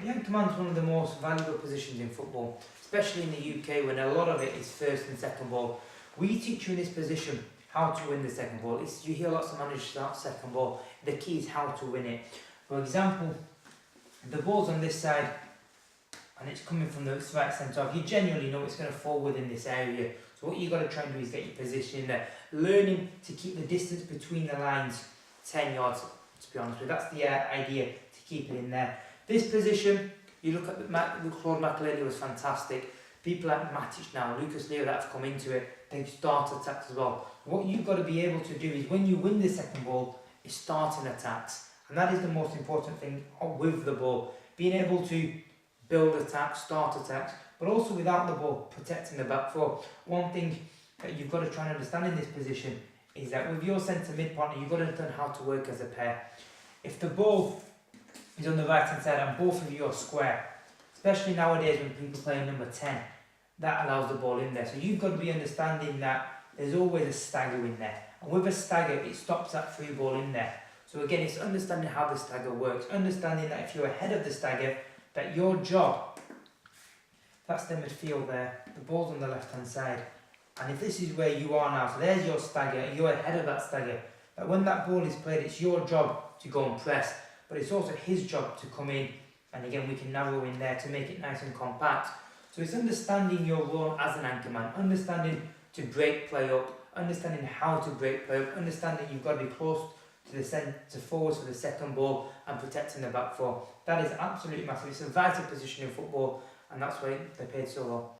The anchor man's one of the most valuable positions in football, especially in the UK when a lot of it is first and second ball. We teach you in this position how to win the second ball. You hear lots of managers start second ball. The key is how to win it. For example, the ball's on this side and it's coming from the right centre off. You genuinely know it's going to fall within this area. So what you've got to try and do is get your position in there. Learning to keep the distance between the lines 10 yards, to be honest with you. That's the idea, to keep it in there. This position, you look at Claude McAlealy was fantastic. People like Matic now, Lucas Leo that have come into it, they start attacks as well. What you've got to be able to do is when you win the second ball, is starting attacks. And that is the most important thing with the ball. Being able to build attacks, start attacks, but also without the ball, protecting the back four. One thing that you've got to try and understand in this position is that with your centre mid partner, you've got to learn how to work as a pair. If the ball is on the right hand side and both of you are square, especially nowadays when people play number 10, that allows the ball in there. So you've got to be understanding that there's always a stagger in there. And with a stagger, it stops that free ball in there. So again, it's understanding how the stagger works, understanding that if you're ahead of the stagger, that your job, that's the midfield there, the ball's on the left hand side. And if this is where you are now, so there's your stagger, and you're ahead of that stagger, that when that ball is played, it's your job to go and press, but it's also his job to come in, and again, we can narrow in there to make it nice and compact. So it's understanding your role as an anchor man, understanding to break play up, understanding how to break play up, understanding you've got to be close to the centre forwards for the second ball and protecting the back four. That is absolutely massive. It's a vital position in football, and that's why they're paid so well.